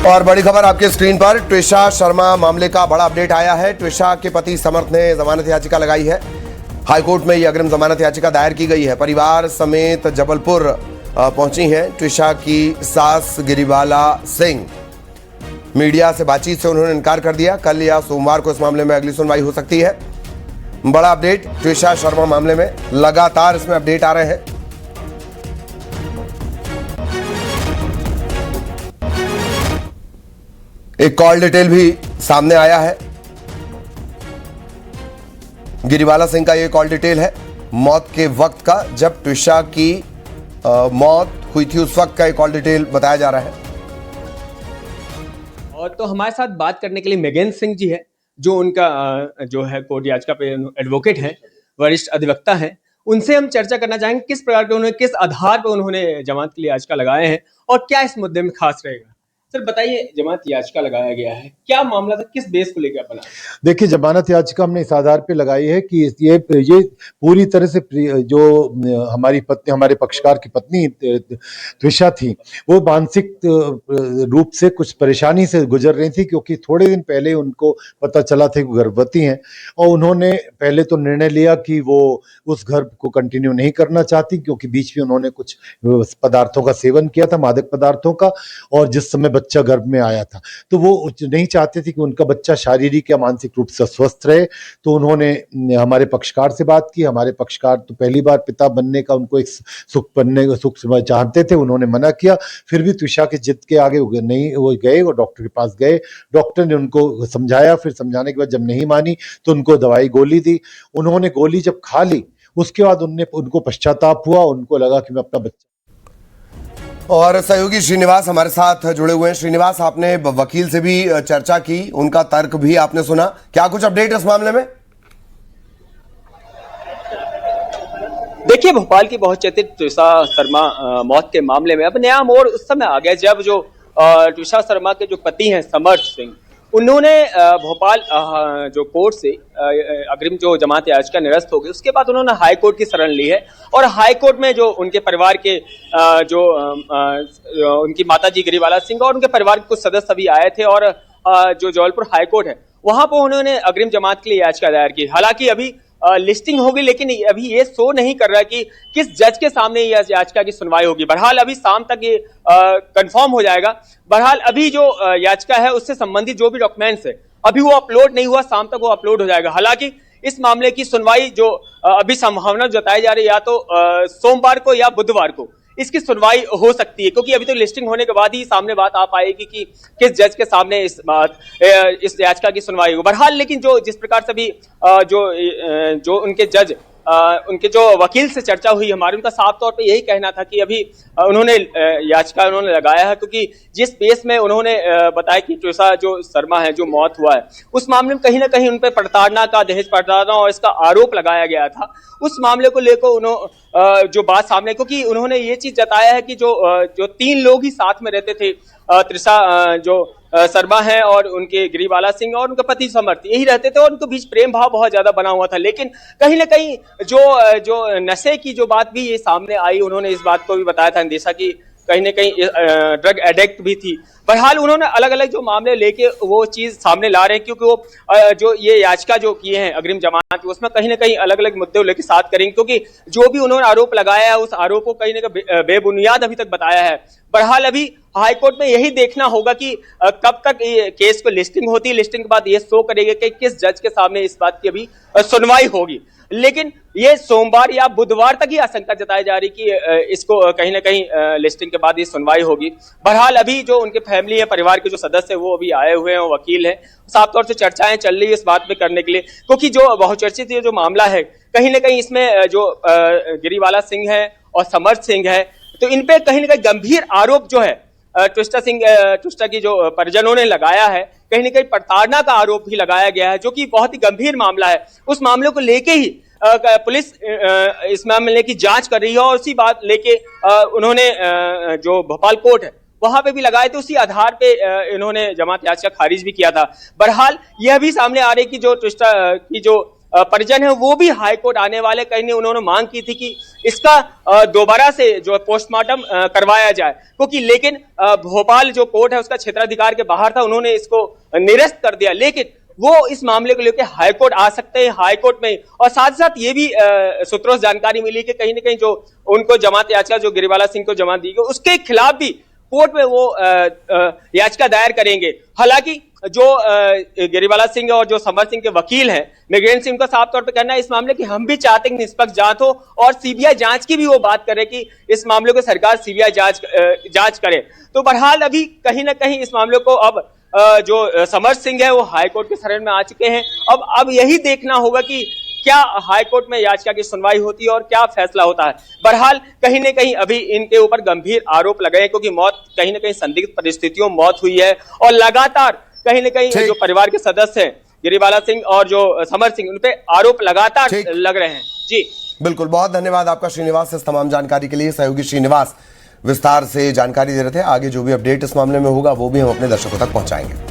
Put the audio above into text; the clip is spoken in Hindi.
और बड़ी खबर आपके स्क्रीन पर, ट्विशा शर्मा मामले का बड़ा अपडेट आया है। ट्विशा के पति समर्थ ने जमानत याचिका लगाई है। हाईकोर्ट में यह अग्रिम जमानत याचिका दायर की गई है। परिवार समेत जबलपुर पहुंची हैं ट्विशा की सास गिरिबाला सिंह। मीडिया से बातचीत से उन्होंने इनकार कर दिया। कल या सोमवार को इस मामले में अगली सुनवाई हो सकती है। बड़ा अपडेट ट्विशा शर्मा मामले में, लगातार इसमें अपडेट आ रहे हैं। एक कॉल डिटेल भी सामने आया है। गिरिबाला सिंह का ये कॉल डिटेल है मौत के वक्त का, जब ट्विशा की मौत हुई थी उस वक्त का एक कॉल डिटेल बताया जा रहा है। और तो हमारे साथ बात करने के लिए मेघेन सिंह जी है, जो उनका जो है कोर्ट याचिका पे एडवोकेट हैं, वरिष्ठ अधिवक्ता हैं। उनसे हम चर्चा करना चाहेंगे किस प्रकार के उन्होंने, किस आधार पर उन्होंने जमानत के लिए याचिका लगाए हैं और क्या इस मुद्दे में खास रहेगा। सर बताइए, जमानत याचिका लगाया गया है, क्या मामला था, किस बेस को लेकर बना? देखिए, जमानत याचिका हमने इस आधार पे लगाई है कि ये पूरी तरह से जो हमारी पत्नी, हमारे पक्षकार की पत्नी ट्विशा थी, वो मानसिक रूप से कुछ परेशानी से गुजर रही थी, क्योंकि थोड़े दिन पहले उनको पता चला था कि गर्भवती हैं और उन्होंने पहले तो निर्णय लिया कि वो उस घर को कंटिन्यू नहीं करना चाहती, क्योंकि बीच में उन्होंने कुछ पदार्थों का सेवन किया था, मादक पदार्थों का, और जिस समय बच्चा गर्भ में आया था तो वो नहीं चाहते थे कि उनका बच्चा शारीरिक या मानसिक रूप से स्वस्थ रहे। तो उन्होंने हमारे पक्षकार से बात की। हमारे पक्षकार तो पहली बार पिता बनने का उनको एक सुख चाहते थे, उन्होंने मना किया। फिर भी ट्विशा के जिद के आगे नहीं, वो गए और डॉक्टर के पास गए। डॉक्टर ने उनको समझाया, फिर समझाने के बाद जब नहीं मानी तो उनको दवाई गोली दी। उन्होंने गोली जब खा ली उसके बाद उनको पश्चाताप हुआ, उनको लगा कि मैं अपना बच्चा। और सहयोगी श्रीनिवास हमारे साथ जुड़े हुए हैं। श्रीनिवास, आपने वकील से भी चर्चा की, उनका तर्क भी आपने सुना, क्या कुछ अपडेट इस मामले में? देखिए, भोपाल की बहुचर्चित ट्विशा शर्मा मौत के मामले में अब नया मोड़ उस समय आ गया जब जो ट्विशा शर्मा के जो पति हैं समर्थ सिंह, उन्होंने भोपाल जो कोर्ट से अग्रिम जो जमानत याचिका निरस्त हो गई, उसके बाद उन्होंने हाई कोर्ट की शरण ली है। और हाई कोर्ट में जो उनके परिवार के जो उनकी माताजी गिरिबाला सिंह और उनके परिवार के कुछ सदस्य भी आए थे, और जो जबलपुर हाई कोर्ट है वहां पर उन्होंने अग्रिम जमानत के लिए याचिका दायर की। हालांकि अभी लिस्टिंग होगी, लेकिन अभी ये शो नहीं कर रहा कि किस जज के सामने यह याचिका की सुनवाई होगी। बहरहाल अभी शाम तक ये कंफर्म हो जाएगा। बहरहाल अभी जो याचिका है उससे संबंधित जो भी डॉक्यूमेंट्स है अभी वो अपलोड नहीं हुआ, शाम तक वो अपलोड हो जाएगा। हालांकि इस मामले की सुनवाई जो अभी संभावना जताई जा रही है, या तो सोमवार को या बुधवार को इसकी सुनवाई हो सकती है, क्योंकि अभी तो लिस्टिंग होने के बाद ही सामने बात आ पाएगी कि किस जज के सामने इस याचिका की सुनवाई हो। बहरहाल लेकिन जो जिस प्रकार से भी जो उनके जज उनके जो वकील से चर्चा हुई हमारी, उनका साफ तौर पे यही कहना था कि अभी उन्होंने याचिका उन्होंने लगाया है, क्योंकि जिस बेस में उन्होंने बताया कि ट्विशा जो शर्मा है जो मौत हुआ है उस मामले में कहीं ना कहीं उन पर प्रताड़ना का, दहेज प्रताड़ना और इसका आरोप लगाया गया था। उस मामले को लेकर उन्होंने जो बात सामने, क्योंकि उन्होंने ये चीज जताया है कि जो 3 लोग ही साथ में रहते थे, ट्विशा जो शर्मा है और उनके गिरिबाला सिंह और उनके पति समर्थ, यही रहते थे और उनके बीच प्रेम भाव बहुत ज्यादा बना हुआ था। लेकिन कहीं ना कहीं जो नशे की जो बात भी ये सामने आई, उन्होंने इस बात को भी बताया था अंदेशा की कहीं ना कहीं ड्रग एडिक्ट भी थी। बहरहाल उन्होंने अलग अलग जो मामले लेके वो चीज सामने ला रहे हैं, क्योंकि वो जो ये याचिका जो किए हैं अग्रिम जमानत, उसमें कहीं ना कहीं अलग अलग मुद्दे लेके साथ करेंगे, क्योंकि जो भी उन्होंने आरोप लगाया है उस आरोप को कहीं ना कहीं बेबुनियाद अभी तक बताया है। बहरहाल अभी हाईकोर्ट में यही देखना होगा कि कब तक ये केस को लिस्टिंग होती है। लिस्टिंग के बाद ये शो करेगा कि किस जज के सामने इस बात की अभी सुनवाई होगी। लेकिन ये सोमवार या बुधवार तक ही आशंका जताई जा रही कि इसको कहीं ना कहीं लिस्टिंग के बाद ये सुनवाई होगी। बहरहाल अभी जो उनके फैमिली है, परिवार के जो सदस्य है, वो अभी आए हुए हैं, वकील हैं, साफ तौर से चर्चाएं चल रही है इस बात पे करने के लिए, क्योंकि जो बहुचर्चित जो मामला है कहीं ना कहीं इसमें जो गिरिबाला सिंह है और समर्थ सिंह है, तो इन पे कहीं ना कहीं गंभीर आरोप जो है ट्विशा की जो परिजनों ने लगाया है, कहीं ना कहीं प्रताड़ना का आरोप भी लगाया गया है, जो कि बहुत ही गंभीर मामला है। उस मामले को लेके ही पुलिस इस मामले की जांच कर रही है, और उसी बात लेके उन्होंने जो भोपाल कोर्ट है वहां पे भी लगाए थे, उसी आधार पे इन्होंने जमानत याचिका खारिज भी किया था। बहरहाल यह भी सामने आ रही कि जो ट्विशा की जो परिजन है वो भी हाई कोर्ट आने वाले, कहीं उन्होंने मांग की थी कि इसका दोबारा से जो पोस्टमार्टम करवाया जाए, क्योंकि लेकिन भोपाल जो कोर्ट है उसका क्षेत्राधिकार के बाहर था, उन्होंने इसको निरस्त कर दिया। लेकिन वो इस मामले को लेकर हाईकोर्ट आ सकते हैं, हाईकोर्ट में। और साथ साथ ये भी सूत्रों से जानकारी मिली कि कहीं ना कहीं जो उनको जमानत याचिका जो गिरिबाला सिंह को जमानत दी गई उसके खिलाफ भी कोर्ट में वो याचिका दायर करेंगे। हालांकि जो गिरिबाला सिंह और जो समर सिंह के वकील हैं मृगेंद्र सिंह का साफ तौर पे कहना है इस मामले की हम भी चाहते हैं कि निष्पक्ष जांच हो, और सीबीआई जांच की भी वो बात करे कि इस मामले को सरकार सीबीआई जांच करे। तो बहरहाल अभी कहीं ना कहीं इस मामले को अब जो समर सिंह है वो हाईकोर्ट के शरण में आ चुके हैं। अब यही देखना होगा कि क्या हाईकोर्ट में याचिका की सुनवाई होती है और क्या फैसला होता है। बहरहाल कहीं न कहीं अभी इनके ऊपर गंभीर आरोप लगे हैं, क्योंकि मौत कहीं न कहीं संदिग्ध परिस्थितियों में मौत हुई है, और लगातार कहीं न कहीं जो परिवार के सदस्य हैं गिरिबाला सिंह और जो समर सिंह, उन पे आरोप लगातार लग रहे हैं। जी बिल्कुल, बहुत धन्यवाद आपका श्रीनिवास इस तमाम जानकारी के लिए। सहयोगी श्रीनिवास विस्तार से जानकारी दे रहे थे। आगे जो भी अपडेट इस मामले में होगा वो भी हम अपने दर्शकों तक पहुंचाएंगे।